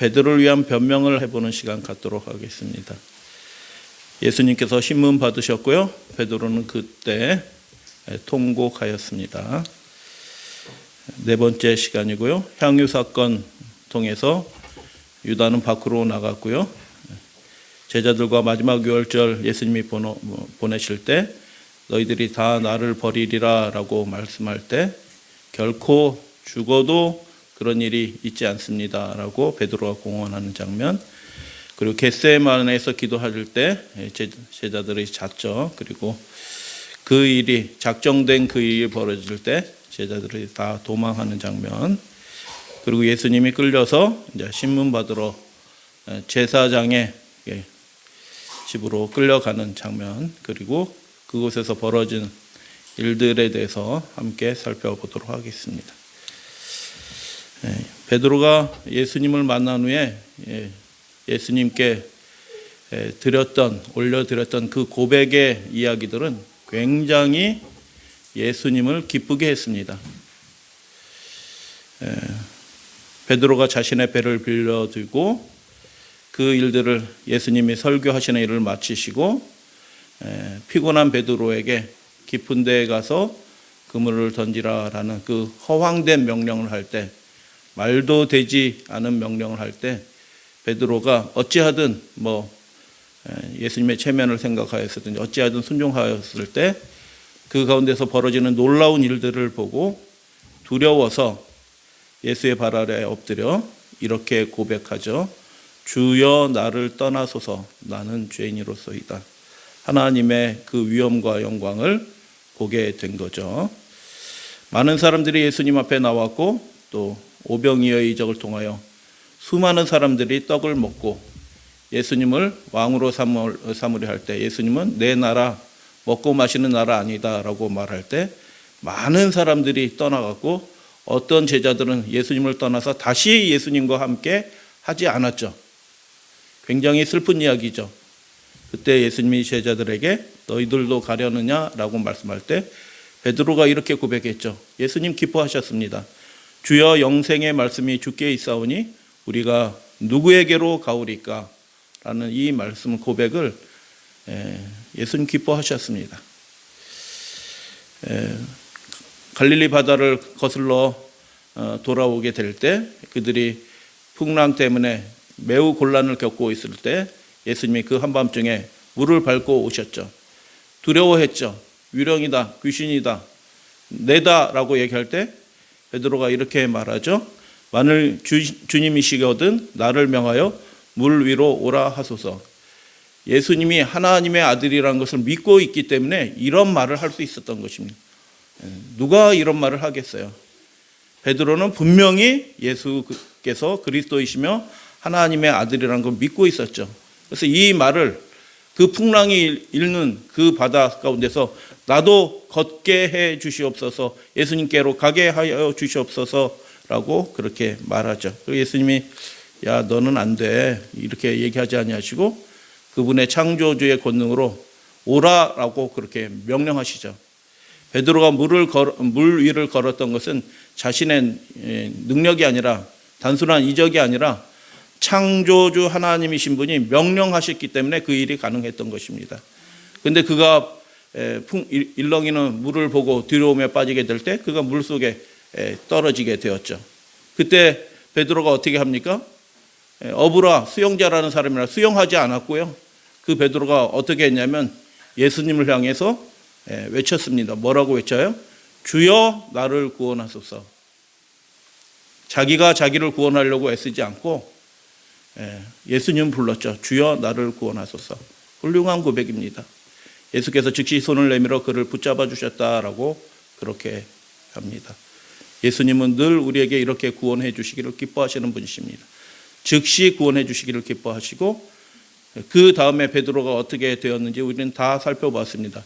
베드로를 위한 변명을 해보는 시간 갖도록 하겠습니다. 예수님께서 신문 받으셨고요. 베드로는 그때 통곡하였습니다. 네 번째 시간이고요. 향유 사건 통해서 유다는 밖으로 나갔고요. 제자들과 마지막 유월절 예수님이 보내실 때 너희들이 다 나를 버리리라 라고 말씀할 때 결코 죽어도 그런 일이 있지 않습니다 라고 베드로가 공언하는 장면, 그리고 겟세마네에서 기도할 때 제자들이 잤죠. 그리고 그 일이 작정된 그 일이 벌어질 때 제자들이 다 도망하는 장면, 그리고 예수님이 끌려서 이제 신문 받으러 제사장의 집으로 끌려가는 장면, 그리고 그곳에서 벌어진 일들에 대해서 함께 살펴보도록 하겠습니다. 베드로가 예수님을 만난 후에 예수님께 올려드렸던 그 고백의 이야기들은 굉장히 예수님을 기쁘게 했습니다. 베드로가 자신의 배를 빌려들고 그 일들을 예수님이 설교하시는 일을 마치시고 피곤한 베드로에게 깊은 데에 가서 그물을 던지라라는 그 허황된 명령을 할 때, 말도 되지 않은 명령을 할 때 베드로가 어찌하든 예수님의 체면을 생각하였든지 어찌하든 순종하였을 때 그 가운데서 벌어지는 놀라운 일들을 보고 두려워서 예수의 발 아래 엎드려 이렇게 고백하죠. 주여 나를 떠나소서, 나는 죄인이로소이다. 하나님의 그 위엄과 영광을 보게 된 거죠. 많은 사람들이 예수님 앞에 나왔고 또 오병이어의 이적을 통하여 수많은 사람들이 떡을 먹고 예수님을 왕으로 삼으려 할 때 예수님은 내 나라, 먹고 마시는 나라 아니다 라고 말할 때 많은 사람들이 떠나갔고 어떤 제자들은 예수님을 떠나서 다시 예수님과 함께 하지 않았죠. 굉장히 슬픈 이야기죠. 그때 예수님이 제자들에게 너희들도 가려느냐 라고 말씀할 때 베드로가 이렇게 고백했죠. 예수님 기뻐하셨습니다. 주여 영생의 말씀이 주께 있사오니 우리가 누구에게로 가오리까? 라는 이 말씀 고백을 예수님 기뻐하셨습니다. 갈릴리 바다를 거슬러 돌아오게 될 때 그들이 풍랑 때문에 매우 곤란을 겪고 있을 때 예수님이 그 한밤중에 물을 밟고 오셨죠. 두려워했죠. 유령이다, 귀신이다, 내다 라고 얘기할 때 베드로가 이렇게 말하죠. 만일 주님이시거든 나를 명하여 물 위로 오라 하소서. 예수님이 하나님의 아들이라는 것을 믿고 있기 때문에 이런 말을 할 수 있었던 것입니다. 누가 이런 말을 하겠어요? 베드로는 분명히 예수께서 그리스도이시며 하나님의 아들이라는 걸 믿고 있었죠. 그래서 이 말을 그 풍랑이 일는 그 바다 가운데서 나도 걷게 해 주시옵소서, 예수님께로 가게 하여 주시옵소서라고 그렇게 말하죠. 그리고 예수님이 야 너는 안 돼 이렇게 얘기하지 아니하시고 그분의 창조주의 권능으로 오라라고 그렇게 명령하시죠. 베드로가 물 위를 걸었던 것은 자신의 능력이 아니라 단순한 이적이 아니라 창조주 하나님이신 분이 명령하셨기 때문에 그 일이 가능했던 것입니다. 그런데 그가 일렁이는 물을 보고 뒤로오며 빠지게 될 때 그가 물속에 떨어지게 되었죠. 그때 베드로가 어떻게 합니까? 어부라 수영자라는 사람이라 수영하지 않았고요. 그 베드로가 어떻게 했냐면 예수님을 향해서 외쳤습니다. 뭐라고 외쳐요? 주여 나를 구원하소서. 자기가 자기를 구원하려고 애쓰지 않고 예수님 불렀죠. 주여 나를 구원하소서. 훌륭한 고백입니다. 예수께서 즉시 손을 내밀어 그를 붙잡아 주셨다라고 그렇게 합니다. 예수님은 늘 우리에게 이렇게 구원해 주시기를 기뻐하시는 분이십니다. 즉시 구원해 주시기를 기뻐하시고 그 다음에 베드로가 어떻게 되었는지 우리는 다 살펴봤습니다.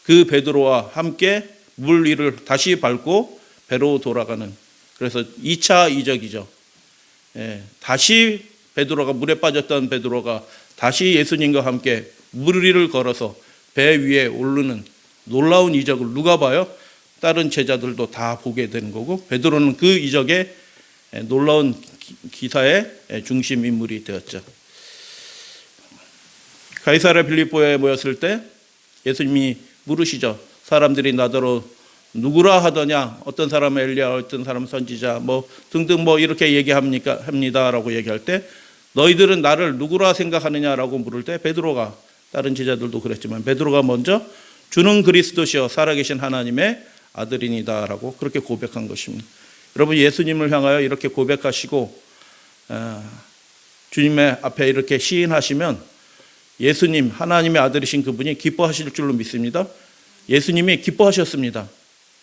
그 베드로와 함께 물 위를 다시 밟고 배로 돌아가는, 그래서 2차 이적이죠. 다시 베드로가 물에 빠졌던 베드로가 다시 예수님과 함께 물 위를 걸어서 배 위에 오르는 놀라운 이적을 누가 봐요? 다른 제자들도 다 보게 되는 거고 베드로는 그 이적에 놀라운 기사의 중심 인물이 되었죠. 가이사랴 빌립보에 모였을 때 예수님이 물으시죠. 사람들이 나더러 누구라 하더냐? 어떤 사람은 엘리야, 어떤 사람은 선지자, 뭐 등등 뭐 이렇게 합니다라고 얘기할 때 너희들은 나를 누구라 생각하느냐라고 물을 때 베드로가, 다른 제자들도 그랬지만 베드로가 먼저 주는 그리스도시여 살아계신 하나님의 아들이니다라고 그렇게 고백한 것입니다. 여러분, 예수님을 향하여 이렇게 고백하시고 주님의 앞에 이렇게 시인하시면 예수님, 하나님의 아들이신 그분이 기뻐하실 줄로 믿습니다. 예수님이 기뻐하셨습니다.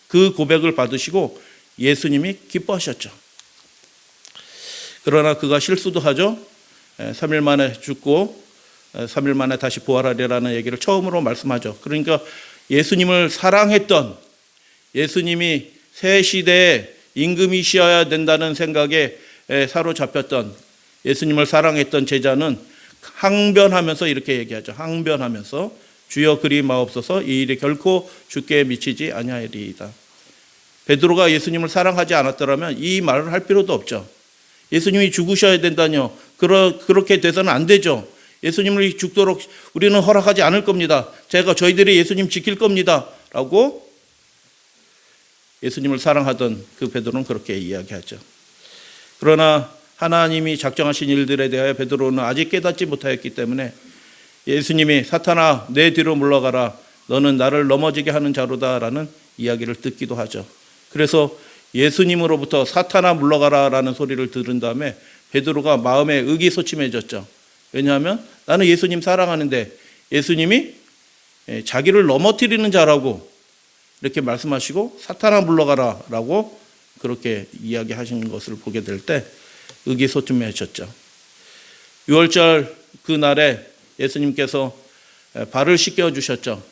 그 고백을 받으시고 예수님이 기뻐하셨죠. 그러나 그가 실수도 하죠. 3일 만에 죽고 3일 만에 다시 부활하리라는 얘기를 처음으로 말씀하죠. 그러니까 예수님을 사랑했던, 예수님이 새 시대에 임금이셔야 된다는 생각에 사로잡혔던, 예수님을 사랑했던 제자는 항변하면서 이렇게 얘기하죠. 항변하면서 주여 그리 마옵소서, 이 일이 결코 주께 미치지 아니하리이다. 베드로가 예수님을 사랑하지 않았더라면 이 말을 할 필요도 없죠. 예수님이 죽으셔야 된다뇨. 그렇게 돼서는 안 되죠. 예수님을 죽도록 우리는 허락하지 않을 겁니다. 저희들이 예수님 지킬 겁니다. 라고 예수님을 사랑하던 그 베드로는 그렇게 이야기하죠. 그러나 하나님이 작정하신 일들에 대하여 베드로는 아직 깨닫지 못하였기 때문에 예수님이 사탄아 내 뒤로 물러가라, 너는 나를 넘어지게 하는 자로다라는 이야기를 듣기도 하죠. 그래서 예수님으로부터 사탄아 물러가라라는 소리를 들은 다음에 베드로가 마음에 의기소침해졌죠. 왜냐하면 나는 예수님 사랑하는데 예수님이 자기를 넘어뜨리는 자라고 이렇게 말씀하시고 사탄아 물러가라라고 그렇게 이야기하신 것을 보게 될 때 의기소침해졌죠. 6월절 그 날에 예수님께서 발을 씻겨주셨죠.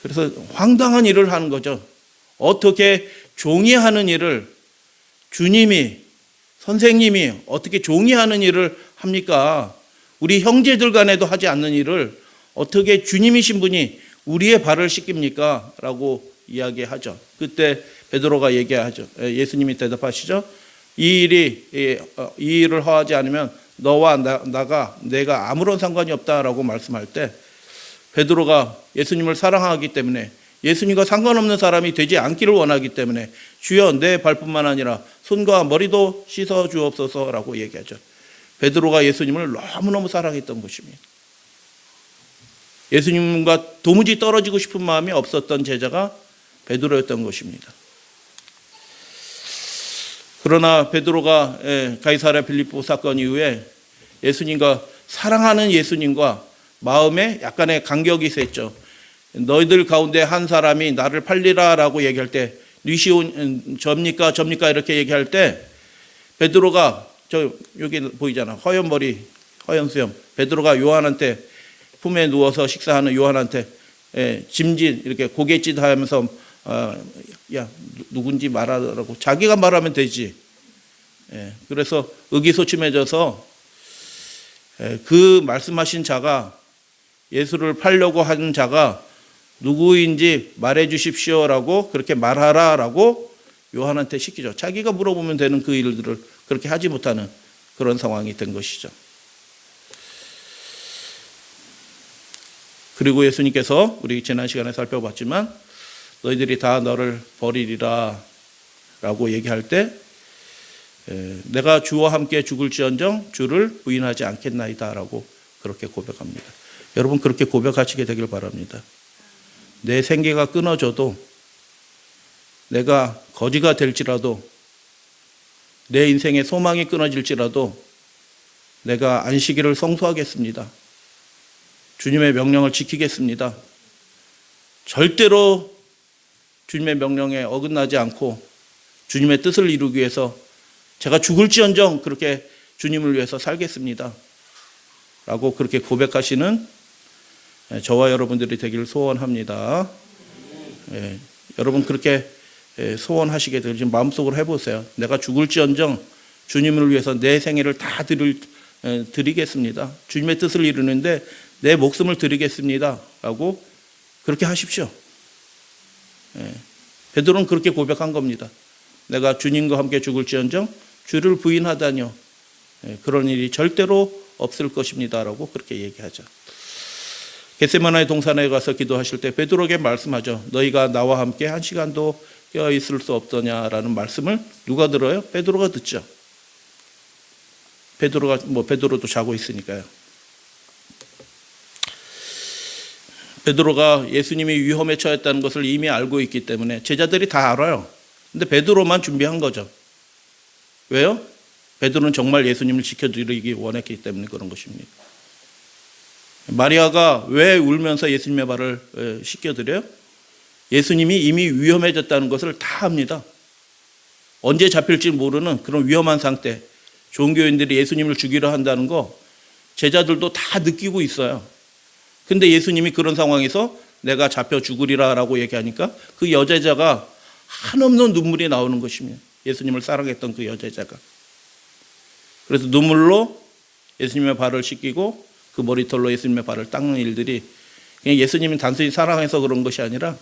그래서 황당한 일을 하는 거죠. 어떻게 종이 하는 일을, 주님이, 선생님이 어떻게 종이 하는 일을 합니까? 우리 형제들 간에도 하지 않는 일을 어떻게 주님이신 분이 우리의 발을 씻깁니까? 라고 이야기하죠. 그때 베드로가 얘기하죠. 예수님이 대답하시죠. 이 일을 허하지 않으면 너와 내가 아무런 상관이 없다라고 말씀할 때 베드로가 예수님을 사랑하기 때문에, 예수님과 상관없는 사람이 되지 않기를 원하기 때문에 주여 내 발뿐만 아니라 손과 머리도 씻어 주옵소서라고 얘기하죠. 베드로가 예수님을 너무너무 사랑했던 것입니다. 예수님과 도무지 떨어지고 싶은 마음이 없었던 제자가 베드로였던 것입니다. 그러나 베드로가 가이사랴 빌립보 사건 이후에 예수님과, 사랑하는 예수님과 마음에 약간의 간격이 있었죠. 너희들 가운데 한 사람이 나를 팔리라라고 얘기할 때 뉘시온 접니까 이렇게 얘기할 때 베드로가, 여기 보이잖아, 허연 머리, 허연 수염, 베드로가 요한한테 품에 누워서 식사하는 요한한테 짐짓 이렇게 고갯짓 하면서 야 누군지 말하라고, 자기가 말하면 되지. 그래서 의기소침해져서 그 말씀하신 자가, 예수를 팔려고 하는 자가 누구인지 말해 주십시오라고 그렇게 말하라라고 요한한테 시키죠. 자기가 물어보면 되는 그 일들을 그렇게 하지 못하는 그런 상황이 된 것이죠. 그리고 예수님께서 우리 지난 시간에 살펴봤지만 너희들이 다 너를 버리리라 라고 얘기할 때 내가 주와 함께 죽을지언정 주를 부인하지 않겠나이다 라고 그렇게 고백합니다. 여러분, 그렇게 고백하시게 되길 바랍니다. 내 생계가 끊어져도, 내가 거지가 될지라도, 내 인생의 소망이 끊어질지라도 내가 안식일을 성수하겠습니다. 주님의 명령을 지키겠습니다. 절대로 주님의 명령에 어긋나지 않고 주님의 뜻을 이루기 위해서 제가 죽을지언정 그렇게 주님을 위해서 살겠습니다. 라고 그렇게 고백하시는 저와 여러분들이 되기를 소원합니다. 여러분 그렇게 소원하시게 되길 지금 마음속으로 해보세요. 내가 죽을지언정 주님을 위해서 내 생애를 다 드리겠습니다. 주님의 뜻을 이루는데 내 목숨을 드리겠습니다. 라고 그렇게 하십시오. 베드로는 그렇게 고백한 겁니다. 내가 주님과 함께 죽을지언정 주를 부인하다니요. 그런 일이 절대로 없을 것입니다라고 그렇게 얘기하죠. 겟세마네 동산에 가서 기도하실 때 베드로에게 말씀하죠. 너희가 나와 함께 한 시간도 깨어 있을 수 없더냐라는 말씀을 누가 들어요? 베드로가 듣죠. 베드로도 자고 있으니까요. 베드로가 예수님이 위험에 처했다는 것을 이미 알고 있기 때문에 제자들이 다 알아요. 근데 베드로만 준비한 거죠. 왜요? 베드로는 정말 예수님을 지켜드리기 원했기 때문에 그런 것입니다. 마리아가 왜 울면서 예수님의 발을 씻겨드려요? 예수님이 이미 위험해졌다는 것을 다 압니다. 언제 잡힐지 모르는 그런 위험한 상태, 종교인들이 예수님을 죽이려 한다는 거 제자들도 다 느끼고 있어요. 근데 예수님이 그런 상황에서 내가 잡혀 죽으리라라고 얘기하니까 그 여제자가 한없는 눈물이 나오는 것입니다. 예수님을 사랑했던 그 여제자가. 그래서 눈물로 예수님의 발을 씻기고 그 머리털로 예수님의 발을 닦는 일들이 그냥 예수님이 단순히 사랑해서 그런 것이 아니라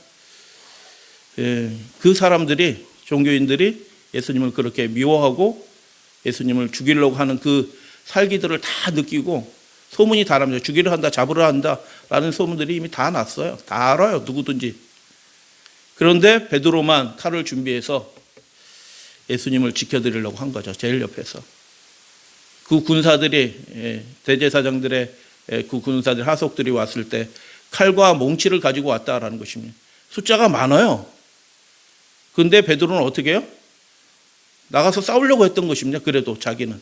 그 사람들이, 종교인들이 예수님을 그렇게 미워하고 예수님을 죽이려고 하는 그 살기들을 다 느끼고 소문이 다 납니다. 죽이려 한다, 잡으려 한다 라는 소문들이 이미 다 났어요. 다 알아요, 누구든지. 그런데 베드로만 칼을 준비해서 예수님을 지켜드리려고 한 거죠. 제일 옆에서. 그 군사들이, 대제사장들의 그 군사들, 하속들이 왔을 때 칼과 몽치를 가지고 왔다라는 것입니다. 숫자가 많아요. 그런데 베드로는 어떻게 해요? 나가서 싸우려고 했던 것입니다. 그래도 자기는.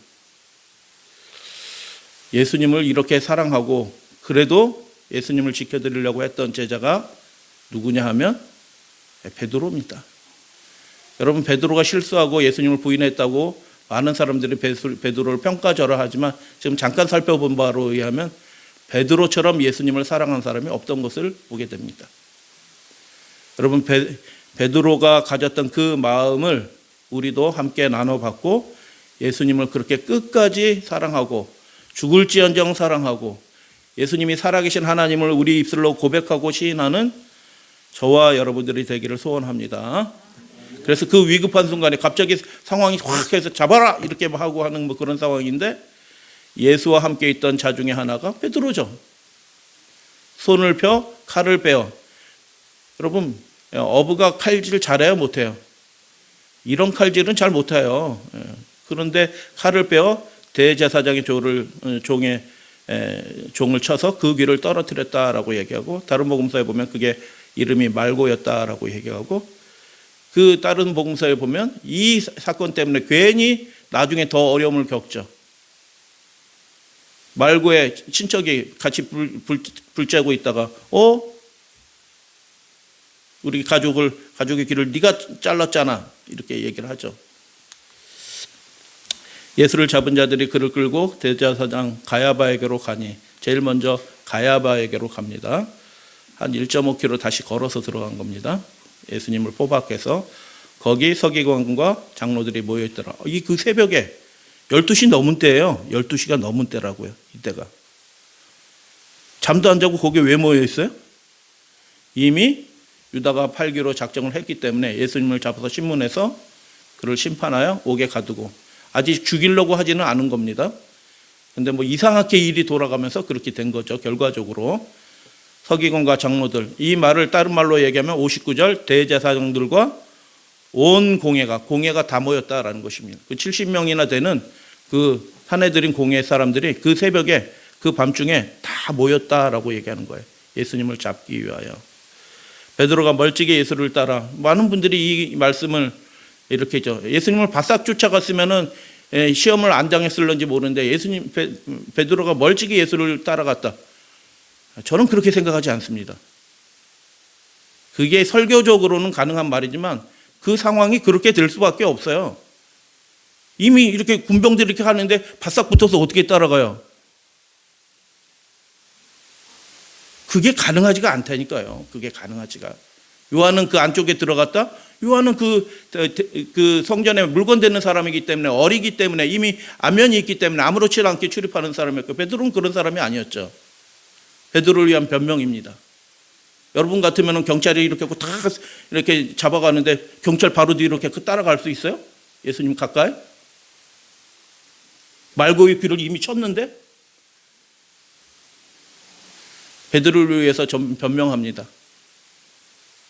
예수님을 이렇게 사랑하고 그래도 예수님을 지켜드리려고 했던 제자가 누구냐 하면 베드로입니다. 여러분, 베드로가 실수하고 예수님을 부인했다고 많은 사람들이 베드로를 평가절하하지만 지금 잠깐 살펴본 바로 의하면 베드로처럼 예수님을 사랑한 사람이 없던 것을 보게 됩니다. 여러분, 베드로가 가졌던 그 마음을 우리도 함께 나눠받고 예수님을 그렇게 끝까지 사랑하고 죽을지언정 사랑하고 예수님이 살아계신 하나님을 우리 입술로 고백하고 시인하는 저와 여러분들이 되기를 소원합니다. 그래서 그 위급한 순간에 갑자기 상황이 확 해서 잡아라 이렇게 하고 하는 뭐 그런 상황인데 예수와 함께 있던 자 중에 하나가 베드로죠. 손을 펴 칼을 빼어. 여러분, 어부가 칼질 잘해요, 못해요? 이런 칼질은 잘 못해요. 그런데 칼을 빼어 대제사장의 종을 쳐서 그 귀를 떨어뜨렸다라고 얘기하고, 다른 복음서에 보면 그게 이름이 말고였다라고 얘기하고, 그 다른 복음서에 보면 이 사건 때문에 괜히 나중에 더 어려움을 겪죠. 말고의 친척이 같이 불 쬐고 있다가 우리 가족의 귀를 네가 잘랐잖아 이렇게 얘기를 하죠. 예수를 잡은 자들이 그를 끌고 대제사장 가야바에게로 가니 제일 먼저 가야바에게로 갑니다. 한 1.5km 다시 걸어서 들어간 겁니다. 예수님을 포박해서 거기 서기관과 장로들이 모여있더라. 그 새벽에 12시 넘은 때예요. 12시가 넘은 때라고요. 이때가. 잠도 안 자고 거기에 왜 모여있어요? 이미 유다가 팔기로 작정을 했기 때문에 예수님을 잡아서 신문해서 그를 심판하여 옥에 가두고, 아직 죽이려고 하지는 않은 겁니다. 근데 뭐 이상하게 일이 돌아가면서 그렇게 된 거죠. 결과적으로 서기관과 장로들, 이 말을 다른 말로 얘기하면 59절 대제사장들과 온 공회가 다 모였다라는 것입니다. 그 70명이나 되는 그 산헤드린 공회 사람들이 그 새벽에 그 밤중에 다 모였다라고 얘기하는 거예요. 예수님을 잡기 위하여. 베드로가 멀찍이 예수를 따라, 많은 분들이 이 말씀을 이렇게 했죠. 예수님을 바싹 쫓아갔으면은 시험을 안 당했을런지 모르는데 베드로가 멀찍이 예수를 따라갔다. 저는 그렇게 생각하지 않습니다. 그게 설교적으로는 가능한 말이지만 그 상황이 그렇게 될 수밖에 없어요. 이미 이렇게 군병들이 이렇게 하는데 바싹 붙어서 어떻게 따라가요? 그게 가능하지가 않다니까요. 그게 가능하지가. 요한은 그 안쪽에 들어갔다. 요한은 그 성전에 물건 대는 사람이기 때문에, 어리기 때문에, 이미 안면이 있기 때문에 아무렇지 않게 출입하는 사람이었고, 베드로는 그런 사람이 아니었죠. 베드로를 위한 변명입니다. 여러분 같으면 경찰이 이렇게 다 이렇게 잡아가는데 경찰 바로 뒤로 이렇게 따라갈 수 있어요? 예수님 가까이? 말고의 귀를 이미 쳤는데? 베드로를 위해서 변명합니다.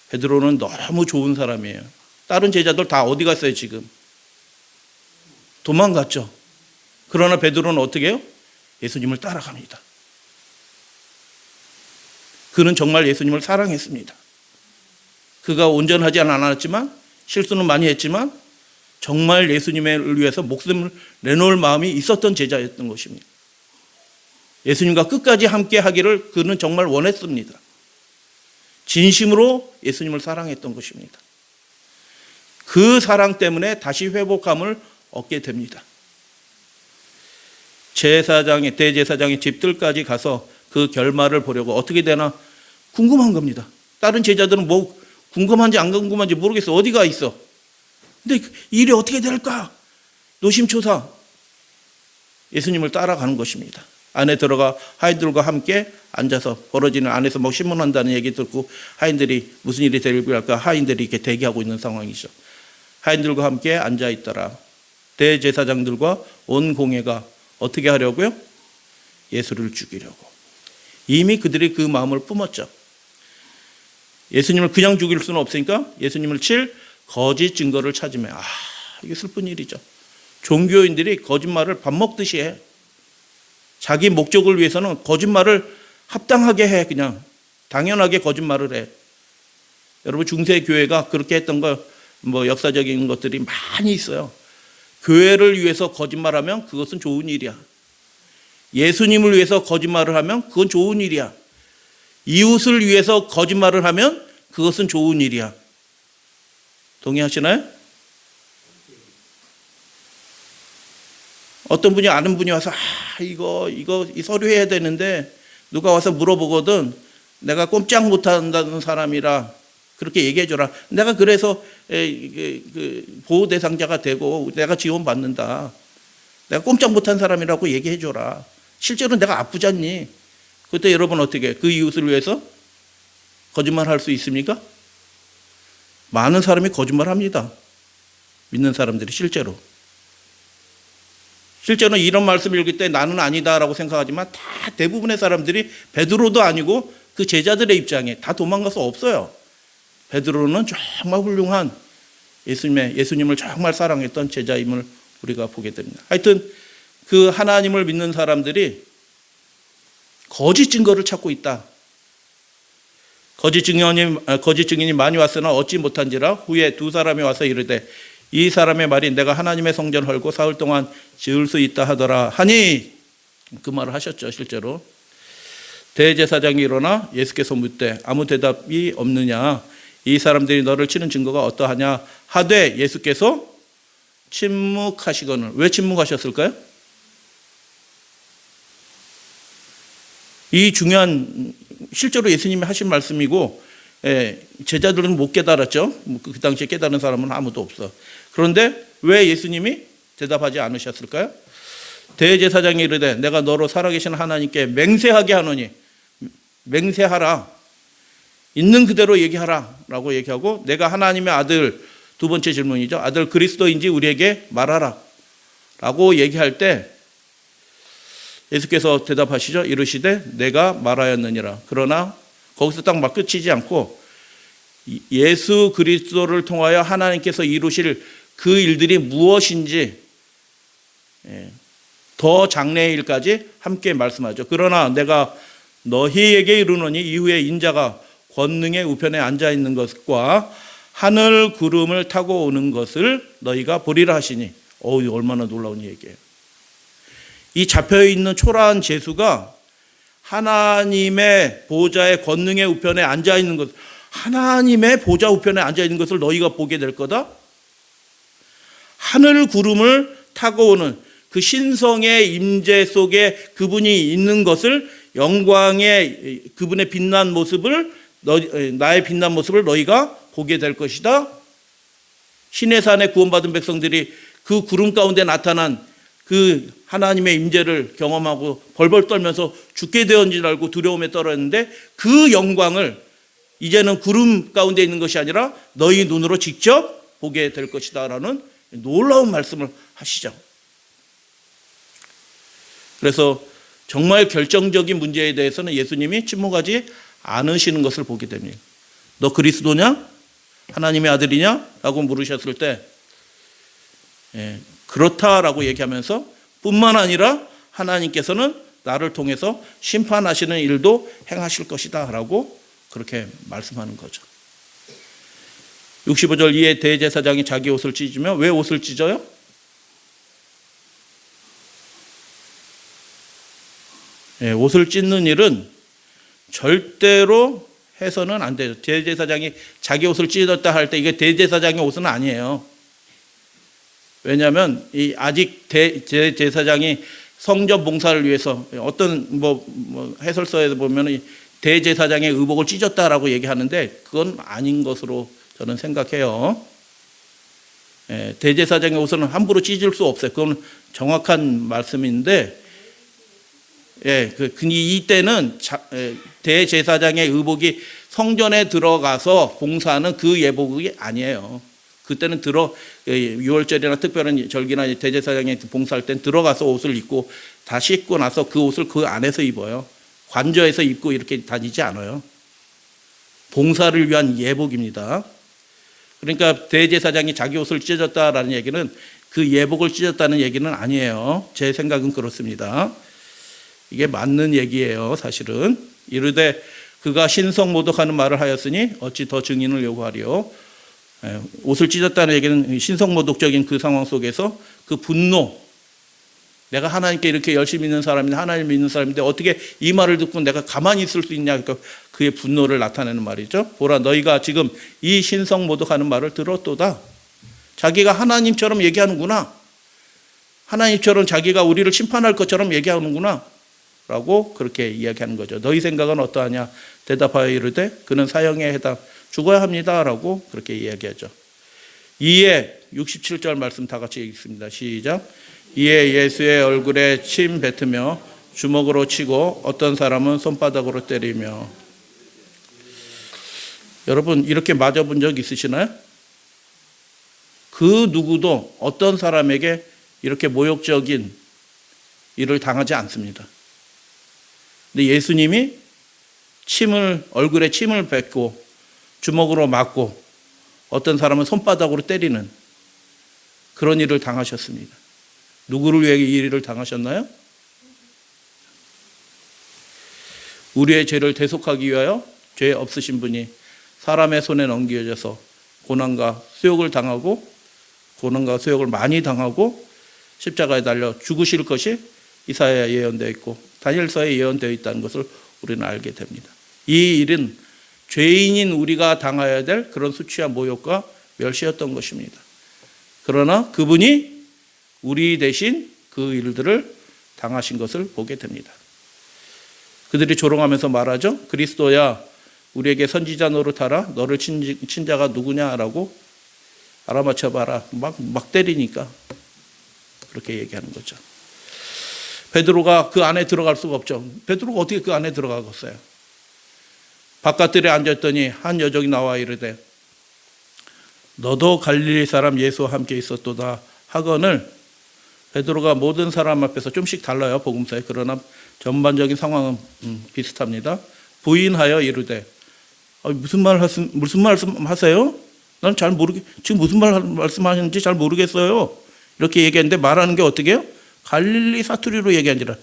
베드로는 너무 좋은 사람이에요. 다른 제자들 다 어디 갔어요 지금? 도망갔죠. 그러나 베드로는 어떻게 해요? 예수님을 따라갑니다. 그는 정말 예수님을 사랑했습니다. 그가 온전하지 않았지만, 실수는 많이 했지만 정말 예수님을 위해서 목숨을 내놓을 마음이 있었던 제자였던 것입니다. 예수님과 끝까지 함께 하기를 그는 정말 원했습니다. 진심으로 예수님을 사랑했던 것입니다. 그 사랑 때문에 다시 회복감을 얻게 됩니다. 대제사장의 집들까지 가서 그 결말을 보려고 어떻게 되나 궁금한 겁니다. 다른 제자들은 뭐 궁금한지 안 궁금한지 모르겠어. 어디가 있어? 근데 일이 어떻게 될까? 노심초사 예수님을 따라가는 것입니다. 안에 들어가 하인들과 함께 앉아서 벌어지는, 안에서 뭐 신문한다는 얘기 듣고 하인들이 무슨 일이 될까 하인들이 이렇게 대기하고 있는 상황이죠. 하인들과 함께 앉아 있더라. 대제사장들과 온 공회가 어떻게 하려고요? 예수를 죽이려고. 이미 그들이 그 마음을 뿜었죠. 예수님을 그냥 죽일 수는 없으니까 예수님을 칠 거짓 증거를 찾으면, 이게 슬픈 일이죠. 종교인들이 거짓말을 밥 먹듯이 해. 자기 목적을 위해서는 거짓말을 합당하게 해. 그냥 당연하게 거짓말을 해. 여러분, 중세 교회가 그렇게 했던 거 뭐 역사적인 것들이 많이 있어요. 교회를 위해서 거짓말하면 그것은 좋은 일이야. 예수님을 위해서 거짓말을 하면 그건 좋은 일이야. 이웃을 위해서 거짓말을 하면 그것은 좋은 일이야. 동의하시나요? 어떤 분이, 아는 분이 와서 이거 서류해야 되는데 누가 와서 물어보거든. 내가 꼼짝 못한다는 사람이라 그렇게 얘기해줘라. 내가 그래서 보호 대상자가 되고 내가 지원받는다. 내가 꼼짝 못한 사람이라고 얘기해줘라. 실제로 내가 아프잖니. 그때 여러분 어떻게 해? 그 이웃을 위해서 거짓말할 수 있습니까? 많은 사람이 거짓말합니다. 믿는 사람들이 실제로는 이런 말씀 읽을 때 나는 아니다라고 생각하지만 다 대부분의 사람들이 베드로도 아니고 그 제자들의 입장에 다 도망가서 없어요. 베드로는 정말 훌륭한 예수님을 정말 사랑했던 제자임을 우리가 보게 됩니다. 하여튼 그 하나님을 믿는 사람들이 거짓 증거를 찾고 있다. 거짓 증인이 많이 왔으나 얻지 못한지라 후에 두 사람이 와서 이르되 이 사람의 말이 내가 하나님의 성전 헐고 사흘 동안 지을 수 있다 하더라 하니, 그 말을 하셨죠. 실제로 대제사장이 일어나 예수께서 묻되 아무 대답이 없느냐, 이 사람들이 너를 치는 증거가 어떠하냐 하되 예수께서 침묵하시거늘. 왜 침묵하셨을까요? 이 중요한, 실제로 예수님이 하신 말씀이고 제자들은 못 깨달았죠. 그 당시에 깨달은 사람은 아무도 없어. 그런데 왜 예수님이 대답하지 않으셨을까요? 대제사장이 이르되 내가 너로 살아계신 하나님께 맹세하게 하노니, 맹세하라, 있는 그대로 얘기하라 라고 얘기하고, 내가 하나님의 아들, 두 번째 질문이죠. 아들 그리스도인지 우리에게 말하라 라고 얘기할 때 예수께서 대답하시죠. 이르시되 내가 말하였느니라. 그러나 거기서 딱 막 끝이지 않고 예수 그리스도를 통하여 하나님께서 이루실 그 일들이 무엇인지 더 장래의 일까지 함께 말씀하죠. 그러나 내가 너희에게 이르노니 이후에 인자가 권능의 우편에 앉아있는 것과 하늘 구름을 타고 오는 것을 너희가 보리라 하시니. 얼마나 놀라운 얘기예요. 이 잡혀있는 초라한 제수가 하나님의 보좌의 권능의 우편에 앉아있는 것, 하나님의 보좌 우편에 앉아있는 것을 너희가 보게 될 거다. 하늘 구름을 타고 오는 그 신성의 임재 속에 그분이 있는 것을, 영광의 그분의 빛난 모습을, 나의 빛난 모습을 너희가 보게 될 것이다. 신의 산에 구원받은 백성들이 그 구름 가운데 나타난 그 하나님의 임재를 경험하고 벌벌 떨면서 죽게 되었는 줄 알고 두려움에 떨었는데 그 영광을 이제는 구름 가운데 있는 것이 아니라 너희 눈으로 직접 보게 될 것이다 라는 놀라운 말씀을 하시죠. 그래서 정말 결정적인 문제에 대해서는 예수님이 침묵하지 않으시는 것을 보게 됩니다. 너 그리스도냐? 하나님의 아들이냐? 라고 물으셨을 때 그렇다라고 얘기하면서 뿐만 아니라 하나님께서는 나를 통해서 심판하시는 일도 행하실 것이다 라고 그렇게 말씀하는 거죠. 65절 이에 대제사장이 자기 옷을 찢으며, 왜 옷을 찢어요? 옷을 찢는 일은 절대로 해서는 안 돼요. 대제사장이 자기 옷을 찢었다 할 때 이게 대제사장의 옷은 아니에요. 왜냐하면 아직 대제사장이 성전 봉사를 위해서 어떤 해설서에서 보면 대제사장의 의복을 찢었다라고 얘기하는데 그건 아닌 것으로 저는 생각해요. 대제사장의 옷은 함부로 찢을 수 없어요. 그건 정확한 말씀인데, 이때는 대제사장의 의복이 성전에 들어가서 봉사하는 그 예복이 아니에요. 그때는 6월절이나 특별한 절기나 대제사장이 봉사할 땐 들어가서 옷을 입고 다 씻고 나서 그 옷을 그 안에서 입어요. 관저에서 입고 이렇게 다니지 않아요. 봉사를 위한 예복입니다. 그러니까 대제사장이 자기 옷을 찢었다라는 얘기는 그 예복을 찢었다는 얘기는 아니에요. 제 생각은 그렇습니다. 이게 맞는 얘기예요. 사실은 이르되 그가 신성모독하는 말을 하였으니 어찌 더 증인을 요구하리요. 옷을 찢었다는 얘기는 신성모독적인 그 상황 속에서 그 분노, 내가 하나님께 이렇게 열심히 믿는 사람인데, 하나님 믿는 사람인데 어떻게 이 말을 듣고 내가 가만히 있을 수 있냐, 그러니까 그의 분노를 나타내는 말이죠. 보라, 너희가 지금 이 신성모독하는 말을 들었도다. 자기가 하나님처럼 얘기하는구나, 하나님처럼 자기가 우리를 심판할 것처럼 얘기하는구나 라고 그렇게 이야기하는 거죠. 너희 생각은 어떠하냐? 대답하여 이르되 그는 사형에 해당 죽어야 합니다 라고 그렇게 이야기하죠. 이에 67절 말씀 다 같이 읽습니다. 시작. 이에 예수의 얼굴에 침 뱉으며 주먹으로 치고 어떤 사람은 손바닥으로 때리며. 여러분 이렇게 맞아본 적 있으시나요? 그 누구도 어떤 사람에게 이렇게 모욕적인 일을 당하지 않습니다. 근데 예수님이 얼굴에 침을 뱉고 주먹으로 맞고 어떤 사람은 손바닥으로 때리는 그런 일을 당하셨습니다. 누구를 위해 이 일을 당하셨나요? 우리의 죄를 대속하기 위하여 죄 없으신 분이 사람의 손에 넘겨져서 고난과 수욕을 당하고, 고난과 수욕을 많이 당하고 십자가에 달려 죽으실 것이 이사야에 예언되어 있고 다니엘서에 예언되어 있다는 것을 우리는 알게 됩니다. 이 일은 죄인인 우리가 당해야 될 그런 수치와 모욕과 멸시였던 것입니다. 그러나 그분이 우리 대신 그 일들을 당하신 것을 보게 됩니다. 그들이 조롱하면서 말하죠. 그리스도야, 우리에게 선지자 노릇하라. 너를 친 자가 누구냐라고 알아맞혀봐라. 막 때리니까 그렇게 얘기하는 거죠. 베드로가 그 안에 들어갈 수가 없죠. 베드로가 어떻게 그 안에 들어가겠어요? 바깥들에 앉았더니 한 여종이 나와 이르되 너도 갈릴리 사람 예수와 함께 있었도다 하거늘, 베드로가 모든 사람 앞에서 좀씩 달라요, 복음서에. 그러나 전반적인 상황은 비슷합니다. 부인하여 이르되 무슨 말씀하세요? 난 잘 지금 무슨 말씀하시는지 잘 모르겠어요. 이렇게 얘기했는데 말하는 게 어떻게 해요? 갈릴리 사투리로 얘기한지라.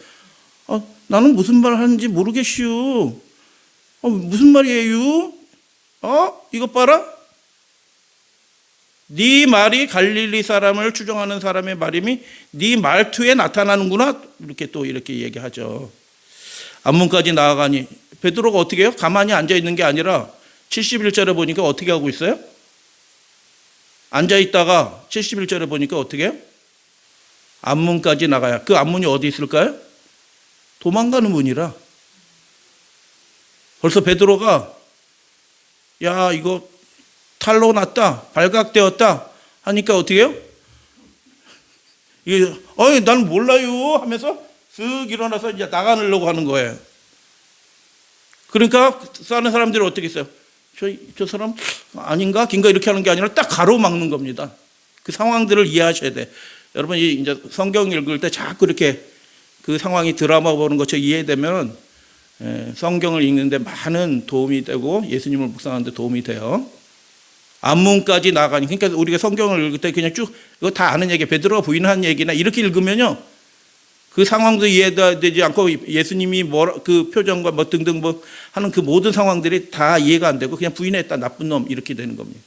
나는 무슨 말 하는지 모르겠슈. 무슨 말이에요? 이것 봐라. 네 말이 갈릴리 사람을 추종하는 사람의 말임이 네 말투에 나타나는구나. 이렇게 얘기하죠. 앞문까지 나아가니 베드로가 어떻게 해요? 가만히 앉아 있는 게 아니라 71절에 보니까 어떻게 하고 있어요? 앉아 있다가 71절에 보니까 어떻게 해요? 앞문까지 나가야. 그 앞문이 어디 있을까요? 도망가는 문이라. 벌써 베드로가 야 이거 탈로 났다, 발각되었다 하니까 어떻게 해요? 이게 난 몰라요 하면서 쓱 일어나서 이제 나가려고 하는 거예요. 그러니까 싸는 사람들이 어떻게 했어요? 저 사람 아닌가 긴가 이렇게 하는 게 아니라 딱 가로막는 겁니다. 그 상황들을 이해하셔야 돼. 여러분 이제 성경 읽을 때 자꾸 이렇게 그 상황이 드라마 보는 것처럼 이해되면 성경을 읽는데 많은 도움이 되고 예수님을 묵상하는데 도움이 돼요. 앞문까지 나가니, 그러니까 우리가 성경을 읽을 때 그냥 쭉 이거 다 아는 얘기, 베드로가 부인한 얘기나 이렇게 읽으면요, 그 상황도 이해되지 않고 예수님이 그 표정과 뭐 등등 뭐 하는 그 모든 상황들이 다 이해가 안 되고 그냥 부인했다, 나쁜 놈, 이렇게 되는 겁니다.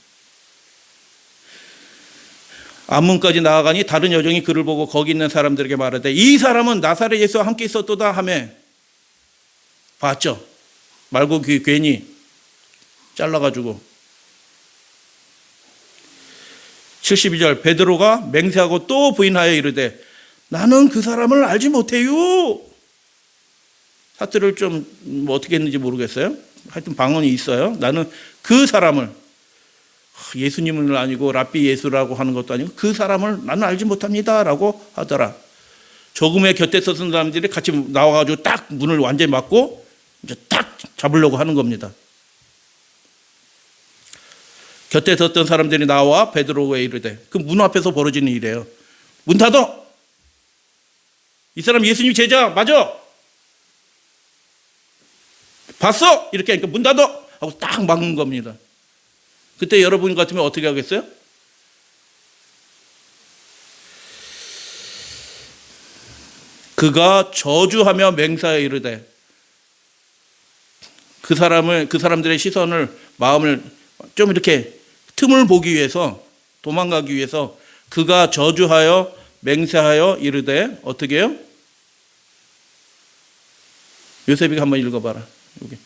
앞문까지 나아가니 다른 여종이 그를 보고 거기 있는 사람들에게 말하되 이 사람은 나사렛 예수와 함께 있었도다 하며, 봤죠? 말고 괜히 잘라가지고. 72절, 베드로가 맹세하고 또 부인하여 이르되 나는 그 사람을 알지 못해요. 사투를 좀 뭐 어떻게 했는지 모르겠어요. 하여튼 방언이 있어요. 나는 그 사람을, 예수님은 아니고 랍비 예수라고 하는 것도 아니고 그 사람을 나는 알지 못합니다 라고 하더라. 조금의 곁에 섰던 사람들이 같이 나와가지고 딱 문을 완전히 막고 이제 딱 잡으려고 하는 겁니다. 곁에 섰던 사람들이 나와 베드로에게 이르되, 그 문 앞에서 벌어지는 일이에요. 문 닫어. 이 사람 예수님 제자 맞아. 봤어? 이렇게 하니까 문 닫어 하고 딱 막는 겁니다. 그때 여러분 같으면 어떻게 하겠어요? 그가 저주하며 맹세하여 이르되, 그 사람들의 시선을, 마음을 좀 이렇게 틈을 보기 위해서, 도망가기 위해서 그가 저주하여 맹세하여 이르되, 어떻게 해요? 요셉이가 한번 읽어봐라. 여기.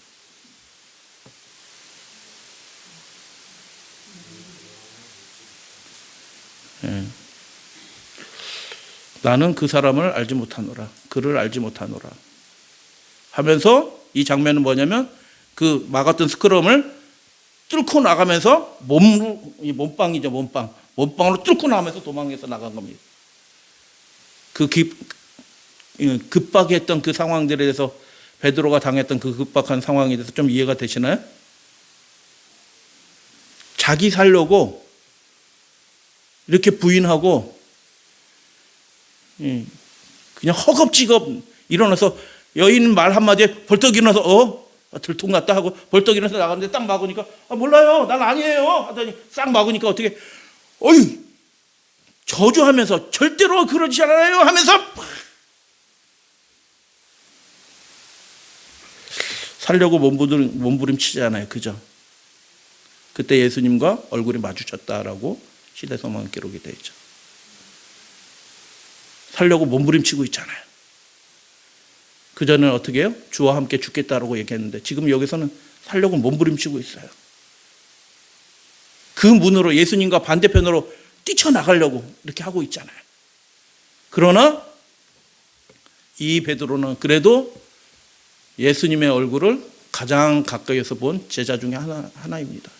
나는 그 사람을 알지 못하노라. 그를 알지 못하노라. 하면서 이 장면은 뭐냐면 그 막았던 스크럼을 뚫고 나가면서 몸빵이죠, 몸빵. 몸빵으로 뚫고 나가면서 도망해서 나간 겁니다. 그 급박했던 그 상황들에 대해서, 베드로가 당했던 그 급박한 상황에 대해서 좀 이해가 되시나요? 자기 살려고 이렇게 부인하고 그냥 허겁지겁 일어나서 여인 말 한마디에 벌떡 일어나서 들통 났다 하고 벌떡 일어나서 나갔는데 딱 막으니까 몰라요, 난 아니에요 하더니 싹 막으니까 어떻게 어이 저주하면서 절대로 그러지 않아요 하면서 살려고 몸부림치잖아요. 그죠? 그때 예수님과 얼굴이 마주쳤다라고 시대서만 기록이 되어 있죠. 살려고 몸부림치고 있잖아요. 그전에는 어떻게 해요? 주와 함께 죽겠다라고 얘기했는데 지금 여기서는 살려고 몸부림치고 있어요. 그 문으로, 예수님과 반대편으로 뛰쳐나가려고 이렇게 하고 있잖아요. 그러나 이 베드로는 그래도 예수님의 얼굴을 가장 가까이에서 본 제자 중에 하나입니다.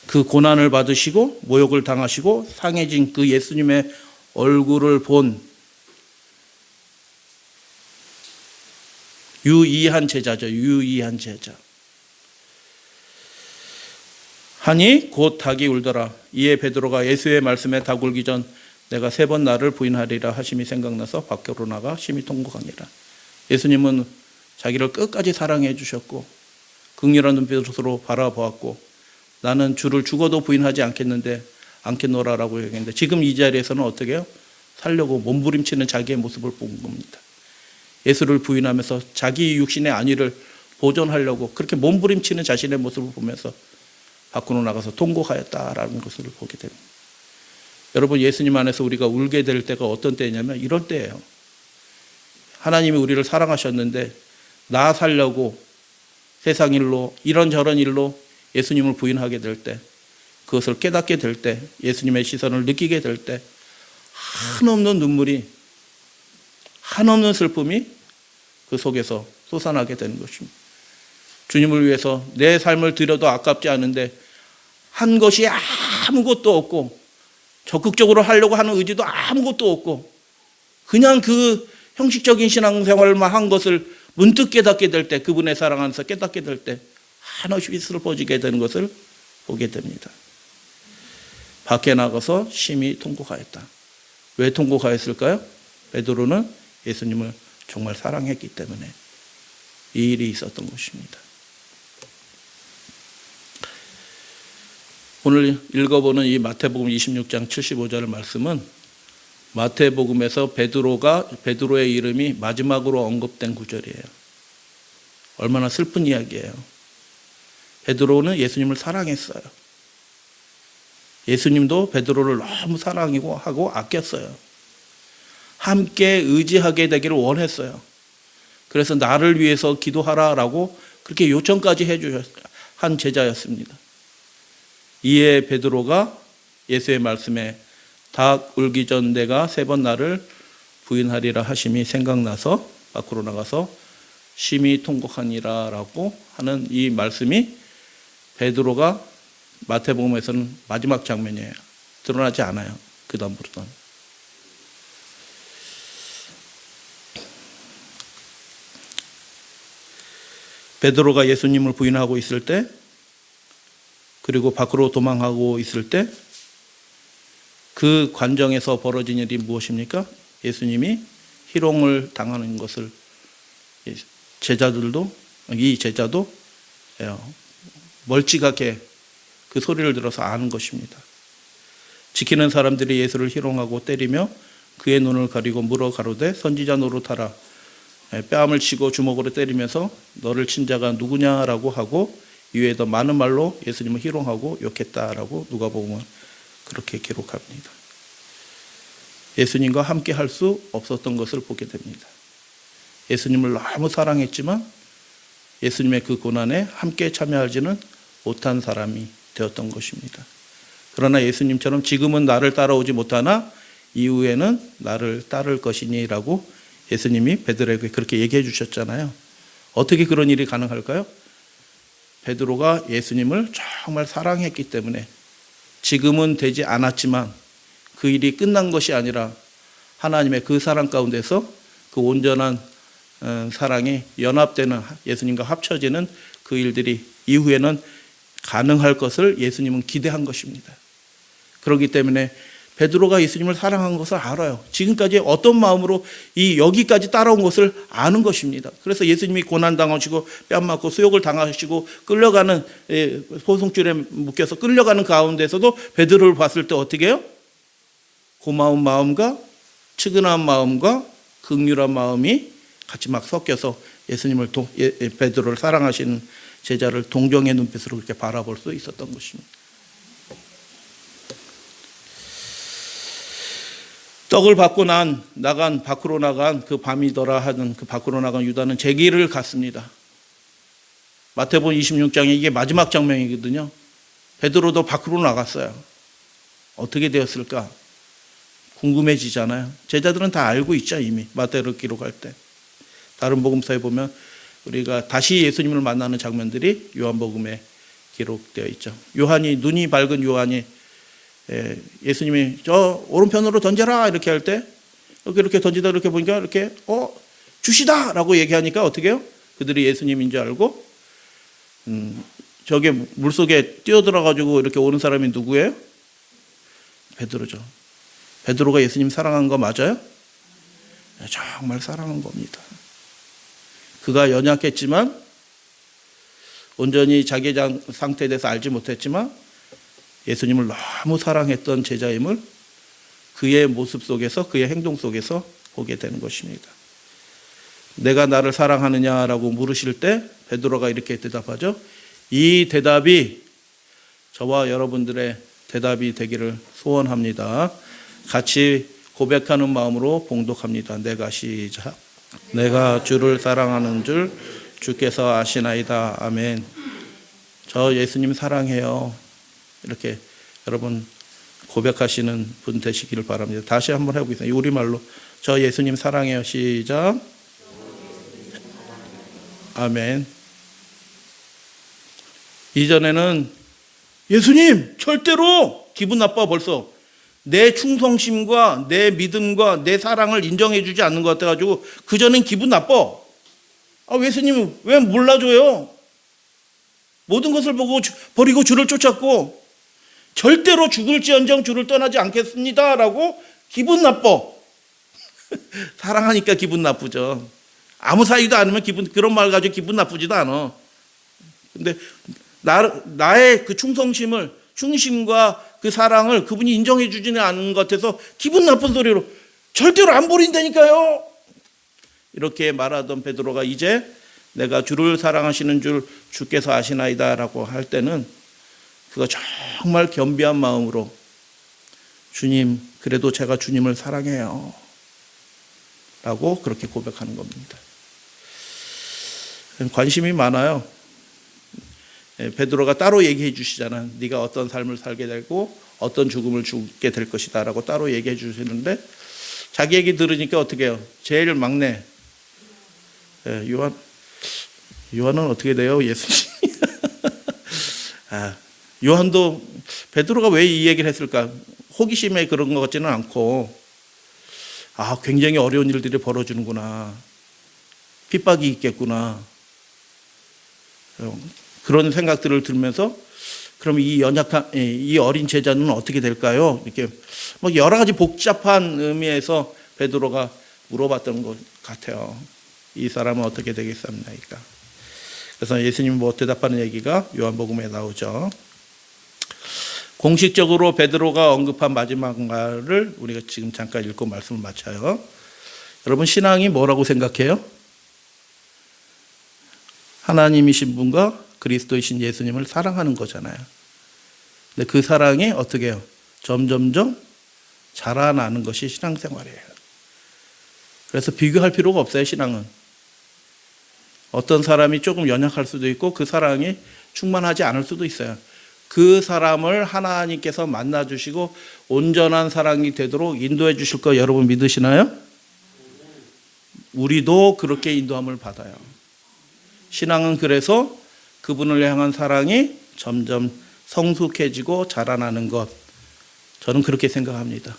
그 고난을 받으시고 모욕을 당하시고 상해진 그 예수님의 얼굴을 본 유의한 제자죠. 유의한 제자. 하니 곧 닭이 울더라. 이에 베드로가 예수의 말씀에 닭 울기 전 내가 3번 나를 부인하리라 하심이 생각나서 밖으로 나가 심히 통곡하니라. 예수님은 자기를 끝까지 사랑해 주셨고 긍휼한 눈빛으로 바라보았고 나는 주를 죽어도 부인하지 않겠노라라고 얘기했는데 지금 이 자리에서는 어떻게 해요? 살려고 몸부림치는 자기의 모습을 본 겁니다. 예수를 부인하면서 자기 육신의 안위를 보존하려고 그렇게 몸부림치는 자신의 모습을 보면서 밖으로 나가서 통곡하였다라는 것을 보게 됩니다. 여러분, 예수님 안에서 우리가 울게 될 때가 어떤 때냐면 이런 때예요. 하나님이 우리를 사랑하셨는데 나 살려고 세상 일로 이런저런 일로 예수님을 부인하게 될 때, 그것을 깨닫게 될 때, 예수님의 시선을 느끼게 될 때 한없는 눈물이, 한없는 슬픔이 그 속에서 솟아나게 되는 것입니다. 주님을 위해서 내 삶을 드려도 아깝지 않은데 한 것이 아무것도 없고 적극적으로 하려고 하는 의지도 아무것도 없고 그냥 그 형식적인 신앙생활만 한 것을 문득 깨닫게 될 때, 그분의 사랑 안에서 깨닫게 될 때 한없이 슬퍼지게 되는 것을 보게 됩니다. 밖에 나가서 심히 통곡하였다. 왜 통곡하였을까요? 베드로는 예수님을 정말 사랑했기 때문에 이 일이 있었던 것입니다. 오늘 읽어보는 이 마태복음 26장 75절 말씀은 마태복음에서 베드로의 이름이 마지막으로 언급된 구절이에요. 얼마나 슬픈 이야기예요. 베드로는 예수님을 사랑했어요. 예수님도 베드로를 너무 사랑하고 아꼈어요. 함께 의지하게 되기를 원했어요. 그래서 나를 위해서 기도하라라고 그렇게 요청까지 한 제자였습니다. 이에 베드로가 예수의 말씀에 닭 울기 전 내가 3번 나를 부인하리라 하심이 생각나서 밖으로 나가서 심히 통곡하니라 라고 하는 이 말씀이 베드로가 마태복음에서는 마지막 장면이에요. 드러나지 않아요. 그 다음부터는. 베드로가 예수님을 부인하고 있을 때, 그리고 밖으로 도망하고 있을 때 그 관정에서 벌어진 일이 무엇입니까? 예수님이 희롱을 당하는 것을 이 제자도 멀찌감치 그 소리를 들어서 아는 것입니다. 지키는 사람들이 예수를 희롱하고 때리며 그의 눈을 가리고 물어 가로되 선지자 노릇하라. 뺨을 치고 주먹으로 때리면서 너를 친 자가 누구냐라고 하고 이외에 더 많은 말로 예수님을 희롱하고 욕했다라고 누가복음은 그렇게 기록합니다. 예수님과 함께 할 수 없었던 것을 보게 됩니다. 예수님을 너무 사랑했지만 예수님의 그 고난에 함께 참여하지는 못한 사람이 되었던 것입니다. 그러나 예수님처럼 지금은 나를 따라오지 못하나 이후에는 나를 따를 것이니라고 예수님이 베드로에게 그렇게 얘기해 주셨잖아요. 어떻게 그런 일이 가능할까요? 베드로가 예수님을 정말 사랑했기 때문에 지금은 되지 않았지만 그 일이 끝난 것이 아니라 하나님의 그 사랑 가운데서 그 온전한 사랑이 연합되는 예수님과 합쳐지는 그 일들이 이후에는 가능할 것을 예수님은 기대한 것입니다. 그렇기 때문에 베드로가 예수님을 사랑한 것을 알아요. 지금까지 어떤 마음으로 여기까지 따라온 것을 아는 것입니다. 그래서 예수님이 고난당하시고 뺨 맞고 수욕을 당하시고 끌려가는 소송줄에 묶여서 끌려가는 가운데서도 베드로를 봤을 때 어떻게 해요? 고마운 마음과 측은한 마음과 긍휼한 마음이 같이 막 섞여서 예수님을 베드로를 사랑하시는 제자를 동정의 눈빛으로 그렇게 바라볼 수 있었던 것입니다. 떡을 받고 밖으로 나간 그 밤이더라 하는 그 밖으로 나간 유다는 제 길을 갔습니다. 마태복음 26장에 이게 마지막 장면이거든요. 베드로도 밖으로 나갔어요. 어떻게 되었을까? 궁금해지잖아요. 제자들은 다 알고 있죠, 이미. 마태를 기록할 때. 다른 복음서에 보면 우리가 다시 예수님을 만나는 장면들이 요한복음에 기록되어 있죠. 눈이 밝은 요한이 예수님이 저 오른편으로 던져라 이렇게 할 때 이렇게 던지다 이렇게 보니까 이렇게 주시다 라고 얘기하니까 어떻게 해요? 그들이 예수님인 줄 알고 저게 물속에 뛰어들어가지고 이렇게 오는 사람이 누구예요? 베드로죠. 베드로가 예수님 사랑한 거 맞아요? 정말 사랑한 겁니다. 그가 연약했지만 온전히 자기 상태에 대해서 알지 못했지만 예수님을 너무 사랑했던 제자임을 그의 모습 속에서 그의 행동 속에서 보게 되는 것입니다. 내가 나를 사랑하느냐라고 물으실 때 베드로가 이렇게 대답하죠. 이 대답이 저와 여러분들의 대답이 되기를 소원합니다. 같이 고백하는 마음으로 봉독합니다. 시작. 내가 주를 사랑하는 줄 주께서 아시나이다. 아멘. 저 예수님 사랑해요. 이렇게 여러분 고백하시는 분 되시기를 바랍니다. 다시 한번 해보겠습니다. 우리말로 저 예수님 사랑해요. 시작. 아멘. 이전에는 예수님 절대로 기분 나빠 벌써 내 충성심과 내 믿음과 내 사랑을 인정해 주지 않는 것 같아가지고 그전엔 기분 나빠. 예수님은 왜 몰라줘요? 모든 것을 버리고 주를 쫓았고 절대로 죽을지언정 주를 떠나지 않겠습니다라고 기분 나빠. 사랑하니까 기분 나쁘죠. 아무 사이도 않으면 그런 말 가지고 기분 나쁘지도 않아. 근데 나의 그 충심과 그 사랑을 그분이 인정해 주지는 않은 것 같아서 기분 나쁜 소리로 절대로 안 버린다니까요. 이렇게 말하던 베드로가 이제 내가 주를 사랑하시는 줄 주께서 아시나이다라고 할 때는 그가 정말 겸비한 마음으로 주님, 그래도 제가 주님을 사랑해요 라고 그렇게 고백하는 겁니다. 관심이 많아요. 베드로가 따로 얘기해 주시잖아요. 네가 어떤 삶을 살게 되고 어떤 죽음을 죽게 될 것이다 라고 따로 얘기해 주시는데 자기 얘기 들으니까 어떻게 해요? 제일 막내 요한은 어떻게 돼요? 예수님. 요한도 베드로가 왜 이 얘기를 했을까? 호기심에 그런 것 같지는 않고 굉장히 어려운 일들이 벌어지는구나. 핍박이 있겠구나. 그런 생각들을 들면서 그럼 이 어린 제자는 어떻게 될까요? 이렇게 여러 가지 복잡한 의미에서 베드로가 물어봤던 것 같아요. 이 사람은 어떻게 되겠습니까? 그래서 예수님이 대답하는 얘기가 요한복음에 나오죠. 공식적으로 베드로가 언급한 마지막 말을 우리가 지금 잠깐 읽고 말씀을 마쳐요. 여러분, 신앙이 뭐라고 생각해요? 하나님이신 분과 그리스도이신 예수님을 사랑하는 거잖아요. 근데 그 사랑이 어떻게 해요? 점점점 자라나는 것이 신앙생활이에요. 그래서 비교할 필요가 없어요, 신앙은. 어떤 사람이 조금 연약할 수도 있고 그 사랑이 충만하지 않을 수도 있어요. 그 사람을 하나님께서 만나주시고 온전한 사랑이 되도록 인도해 주실 거 여러분 믿으시나요? 우리도 그렇게 인도함을 받아요. 신앙은 그래서 그분을 향한 사랑이 점점 성숙해지고 자라나는 것, 저는 그렇게 생각합니다.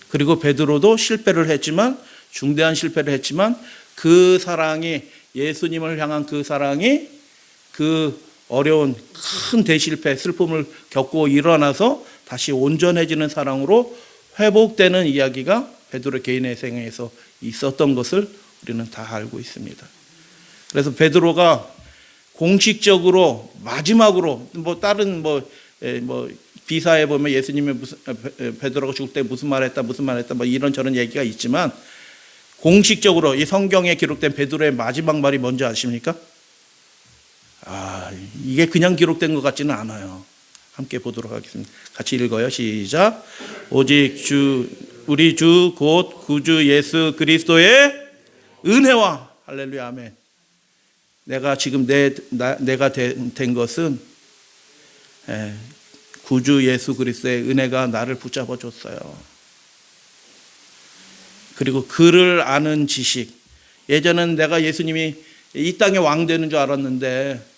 그리고 베드로도 실패를 했지만, 중대한 실패를 했지만 그 사랑이, 예수님을 향한 그 사랑이 그 어려운 큰 대실패, 슬픔을 겪고 일어나서 다시 온전해지는 사랑으로 회복되는 이야기가 베드로 개인의 생애에서 있었던 것을 우리는 다 알고 있습니다. 그래서 베드로가 공식적으로 마지막으로 다른 비사에 보면 예수님이 베드로가 죽을 때 무슨 말했다 이런저런 얘기가 있지만 공식적으로 이 성경에 기록된 베드로의 마지막 말이 뭔지 아십니까? 이게 그냥 기록된 것 같지는 않아요. 함께 보도록 하겠습니다. 같이 읽어요. 시작. 오직 우리 주 곧 구주 예수 그리스도의 은혜와, 할렐루야, 아멘. 내가 지금 내가 된 것은 구주 예수 그리스도의 은혜가 나를 붙잡아 줬어요. 그리고 그를 아는 지식. 예전엔 내가 예수님이 이 땅의 왕 되는 줄 알았는데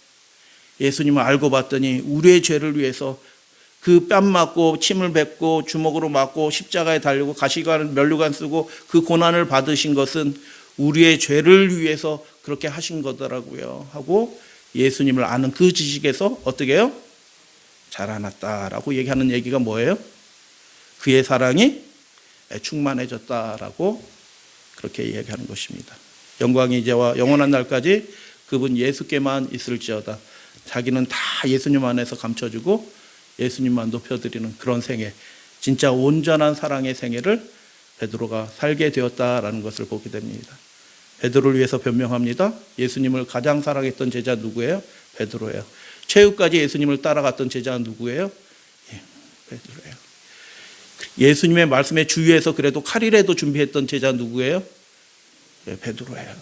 예수님을 알고 봤더니 우리의 죄를 위해서 그 뺨 맞고 침을 뱉고 주먹으로 맞고 십자가에 달리고 가시관 면류관 쓰고 그 고난을 받으신 것은 우리의 죄를 위해서 그렇게 하신 거더라고요 하고 예수님을 아는 그 지식에서 어떻게 해요? 자라났다라고 얘기하는 얘기가 뭐예요? 그의 사랑이 충만해졌다라고 그렇게 이야기하는 것입니다. 영광이 이제와 영원한 날까지 그분 예수께만 있을지어다. 자기는 다 예수님 안에서 감춰주고 예수님만 높여드리는 그런 생애, 진짜 온전한 사랑의 생애를 베드로가 살게 되었다라는 것을 보게 됩니다. 베드로를 위해서 변명합니다. 예수님을 가장 사랑했던 제자 누구예요? 베드로예요. 최후까지 예수님을 따라갔던 제자는 누구예요? 베드로예요. 예수님의 말씀에 주의해서 그래도 칼이라도 준비했던 제자 누구예요? 베드로예요.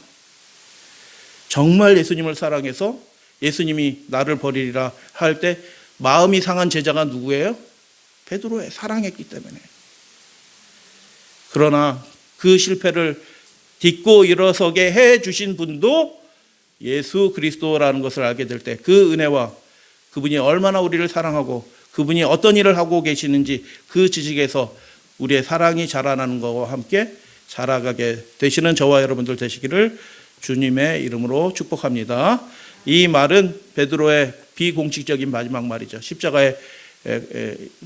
정말 예수님을 사랑해서 예수님이 나를 버리리라 할 때 마음이 상한 제자가 누구예요? 베드로예요. 사랑했기 때문에. 그러나 그 실패를 딛고 일어서게 해 주신 분도 예수 그리스도라는 것을 알게 될 때 그 은혜와 그분이 얼마나 우리를 사랑하고 그분이 어떤 일을 하고 계시는지 그 지식에서 우리의 사랑이 자라나는 것과 함께 자라가게 되시는 저와 여러분들 되시기를 주님의 이름으로 축복합니다. 이 말은 베드로의 비공식적인 마지막 말이죠. 십자가에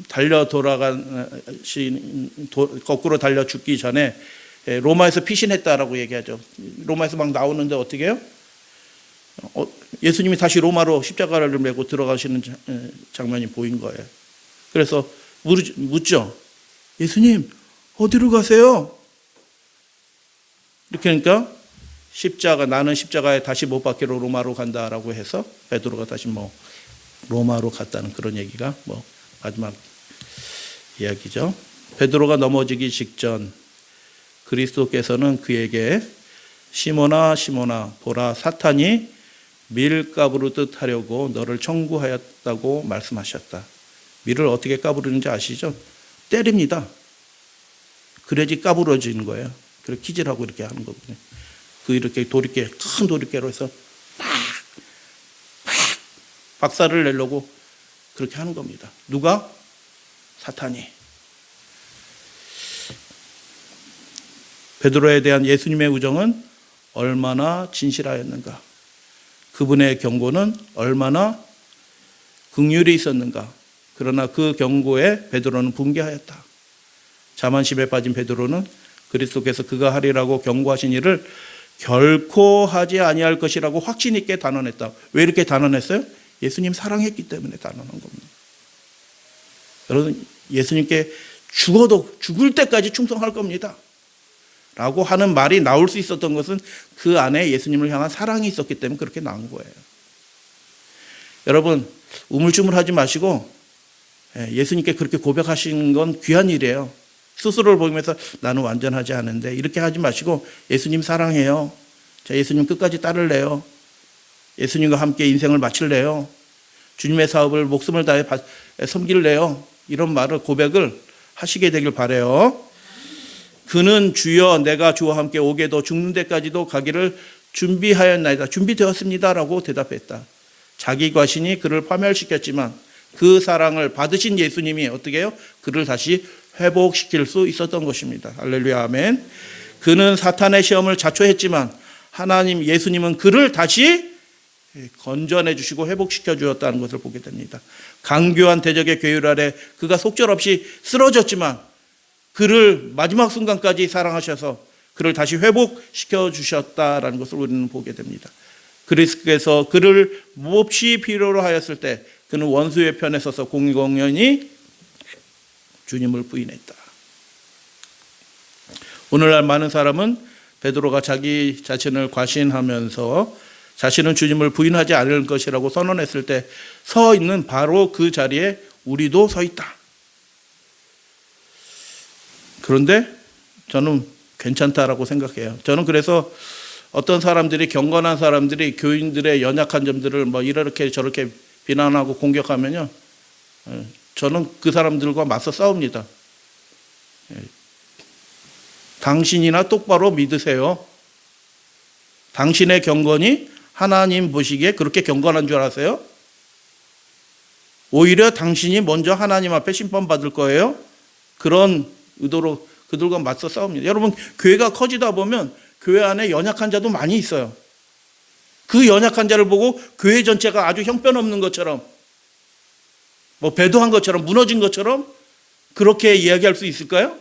달려 거꾸로 달려 죽기 전에 로마에서 피신했다라고 얘기하죠. 로마에서 막 나오는데 어떻게 해요? 예수님이 다시 로마로 십자가를 메고 들어가시는 장면이 보인 거예요. 그래서 묻죠. 예수님, 어디로 가세요? 이렇게 하니까 나는 십자가에 다시 못 박히러 로마로 간다라고 해서 베드로가 다시 로마로 갔다는 그런 얘기가 마지막 이야기죠. 베드로가 넘어지기 직전 그리스도께서는 그에게 시몬아 시몬아 보라 사탄이 밀 까부르듯 하려고 너를 청구하였다고 말씀하셨다. 밀을 어떻게 까부르는지 아시죠? 때립니다. 그래야지 까부러지는 거예요. 그래서 키질하고 이렇게 하는 거거든요. 이렇게 큰 도리깨로 해서 팍 박살을 내려고 그렇게 하는 겁니다. 누가? 사탄이. 베드로에 대한 예수님의 우정은 얼마나 진실하였는가. 그분의 경고는 얼마나 긍휼이 있었는가. 그러나 그 경고에 베드로는 붕괴하였다. 자만심에 빠진 베드로는 그리스도께서 그가 하리라고 경고하신 일을 결코 하지 아니할 것이라고 확신 있게 단언했다. 왜 이렇게 단언했어요? 예수님 사랑했기 때문에 단언한 겁니다. 여러분, 예수님께 죽을 때까지 충성할 겁니다. 라고 하는 말이 나올 수 있었던 것은 그 안에 예수님을 향한 사랑이 있었기 때문에 그렇게 나온 거예요. 여러분, 우물쭈물하지 마시고 예수님께 그렇게 고백하신 건 귀한 일이에요. 스스로를 보면서 나는 완전하지 않은데 이렇게 하지 마시고 예수님 사랑해요. 자, 예수님 끝까지 따를래요. 예수님과 함께 인생을 마칠래요. 주님의 사업을 목숨을 다해 섬길래요. 이런 말을 고백을 하시게 되길 바라요. 그는 주여 내가 주와 함께 오게도 죽는 데까지도 가기를 준비하였나이다. 준비되었습니다라고 대답했다. 자기 과신이 그를 파멸시켰지만 그 사랑을 받으신 예수님이 어떻게 해요? 그를 다시 회복시킬 수 있었던 것입니다. 할렐루야 아멘. 그는 사탄의 시험을 자초했지만 하나님 예수님은 그를 다시 건져내 주시고 회복시켜 주었다는 것을 보게 됩니다. 강교한 대적의 괴율 아래 그가 속절없이 쓰러졌지만 그를 마지막 순간까지 사랑하셔서 그를 다시 회복시켜 주셨다라는 것을 우리는 보게 됩니다. 그리스도께서 그를 몹시 필요로 하였을 때 그는 원수의 편에 서서 공공연히 주님을 부인했다. 오늘날 많은 사람은 베드로가 자기 자신을 과신하면서 자신은 주님을 부인하지 않을 것이라고 선언했을 때 서 있는 바로 그 자리에 우리도 서 있다. 그런데 저는 괜찮다라고 생각해요. 저는 그래서 어떤 사람들이 경건한 사람들이 교인들의 연약한 점들을 이렇게 저렇게 비난하고 공격하면요, 저는 그 사람들과 맞서 싸웁니다. 당신이나 똑바로 믿으세요. 당신의 경건이 하나님 보시기에 그렇게 경건한 줄 아세요? 오히려 당신이 먼저 하나님 앞에 심판받을 거예요. 그런 의도로 그들과 맞서 싸웁니다. 여러분, 교회가 커지다 보면 교회 안에 연약한 자도 많이 있어요. 그 연약한 자를 보고 교회 전체가 아주 형편없는 것처럼, 배도한 것처럼, 무너진 것처럼 그렇게 이야기할 수 있을까요?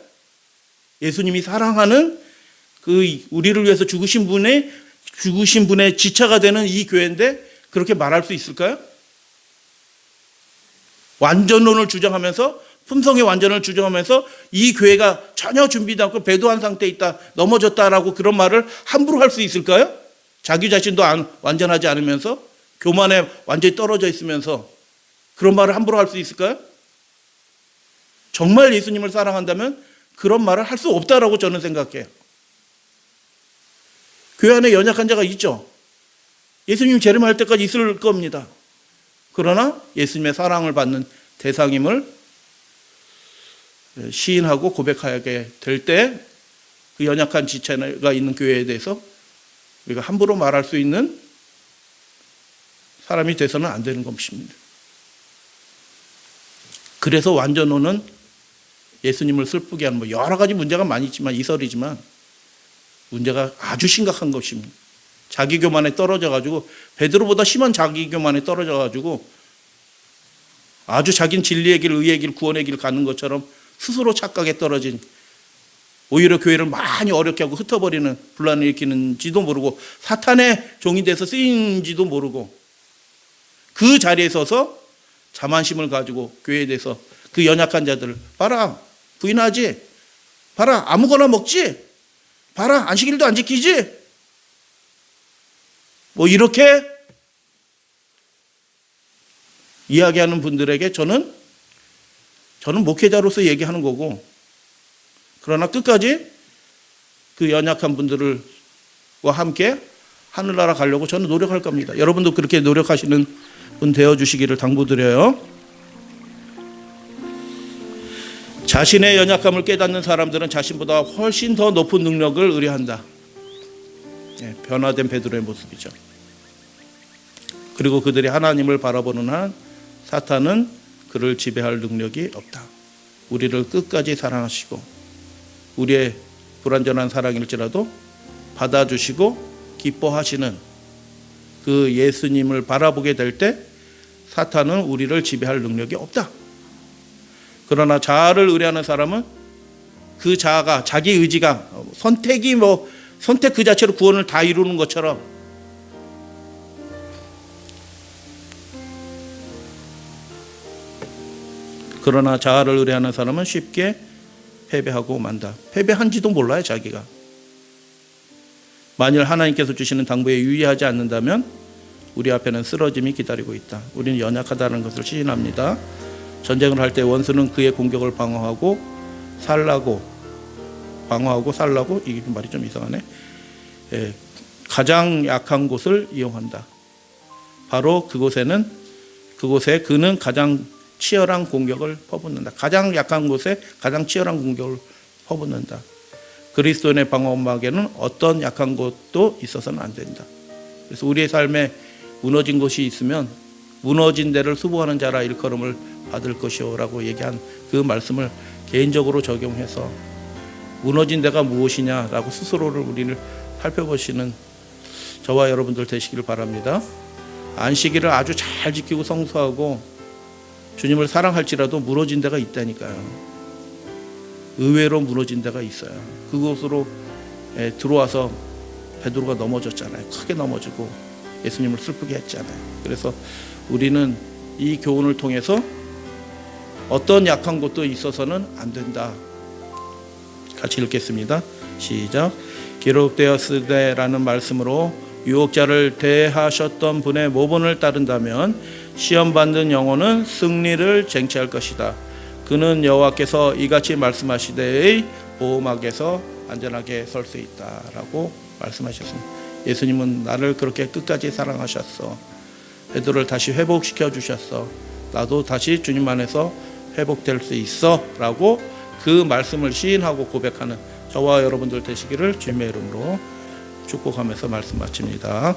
예수님이 사랑하는 그 우리를 위해서 죽으신 분의 지체가 되는 이 교회인데 그렇게 말할 수 있을까요? 완전론을 주장하면서, 품성의 완전을 주장하면서 이 교회가 전혀 준비도 않고 배도한 상태에 있다, 넘어졌다라고 그런 말을 함부로 할 수 있을까요? 자기 자신도 완전하지 않으면서, 교만에 완전히 떨어져 있으면서 그런 말을 함부로 할 수 있을까요? 정말 예수님을 사랑한다면 그런 말을 할 수 없다라고 저는 생각해요. 교회 안에 연약한 자가 있죠. 예수님 재림할 때까지 있을 겁니다. 그러나 예수님의 사랑을 받는 대상임을 시인하고 고백하게 될 때 그 연약한 지체가 있는 교회에 대해서 우리가 함부로 말할 수 있는 사람이 돼서는 안 되는 것입니다. 그래서 완전론은 예수님을 슬프게 하는 여러 가지 문제가 많이 있지만, 이설이지만 문제가 아주 심각한 것입니다. 자기 교만에 떨어져 가지고 베드로보다 심한 자기 교만에 떨어져 가지고 아주 자기는 진리의 길, 의의 길, 구원의 길 가는 것처럼 스스로 착각에 떨어진, 오히려 교회를 많이 어렵게 하고 흩어버리는, 분란을 일으키는지도 모르고 사탄의 종이 돼서 쓰인지도 모르고 그 자리에 서서 자만심을 가지고 교회에 대해서 그 연약한 자들을 봐라, 부인하지, 봐라, 아무거나 먹지, 봐라, 안식일도 안 지키지, 뭐 이렇게 이야기하는 분들에게 저는 목회자로서 얘기하는 거고, 그러나 끝까지 그 연약한 분들과 함께 하늘나라 가려고 저는 노력할 겁니다. 여러분도 그렇게 노력하시는 분 되어주시기를 당부드려요. 자신의 연약함을 깨닫는 사람들은 자신보다 훨씬 더 높은 능력을 의뢰한다. 변화된 베드로의 모습이죠. 그리고 그들이 하나님을 바라보는 한 사탄은 그를 지배할 능력이 없다. 우리를 끝까지 사랑하시고 우리의 불완전한 사랑일지라도 받아주시고 기뻐하시는 그 예수님을 바라보게 될 때 사탄은 우리를 지배할 능력이 없다. 그러나 자아를 의뢰하는 사람은 그 자아가, 자기 의지가, 선택 그 자체로 구원을 다 이루는 것처럼 그러나 자아를 의뢰하는 사람은 쉽게 패배하고 만다. 패배한지도 몰라요, 자기가. 만일 하나님께서 주시는 당부에 유의하지 않는다면 우리 앞에는 쓰러짐이 기다리고 있다. 우리는 연약하다는 것을 시인합니다. 전쟁을 할 때 원수는 그의 공격을 방어하고 살라고, 이 말이 좀 이상하네. 가장 약한 곳을 이용한다. 바로 그곳에 그는 가장 치열한 공격을 퍼붓는다. 가장 약한 곳에 가장 치열한 공격을 퍼붓는다. 그리스도인의 방어막에는 어떤 약한 곳도 있어서는 안 된다. 그래서 우리의 삶에 무너진 곳이 있으면 무너진 데를 수복하는 자라 일컬음을 받을 것이요 라고 얘기한 그 말씀을 개인적으로 적용해서 무너진 데가 무엇이냐라고 스스로를 우리를 살펴보시는 저와 여러분들 되시기를 바랍니다. 안식일을 아주 잘 지키고 성수하고 주님을 사랑할지라도 무너진 데가 있다니까요. 의외로 무너진 데가 있어요. 그곳으로 들어와서 베드로가 넘어졌잖아요. 크게 넘어지고 예수님을 슬프게 했잖아요. 그래서 우리는 이 교훈을 통해서 어떤 약한 곳도 있어서는 안 된다. 같이 읽겠습니다. 시작. 기록되었으되라는 말씀으로 유혹자를 대하셨던 분의 모본을 따른다면 시험받는 영혼은 승리를 쟁취할 것이다. 그는 여호와께서 이같이 말씀하시되 보호막에서 안전하게 설 수 있다라고 말씀하셨습니다. 예수님은 나를 그렇게 끝까지 사랑하셨어. 베드로를 다시 회복시켜 주셨어. 나도 다시 주님 안에서 회복될 수 있어 라고 그 말씀을 시인하고 고백하는 저와 여러분들 되시기를 주님의 이름으로 축복하면서 말씀 마칩니다.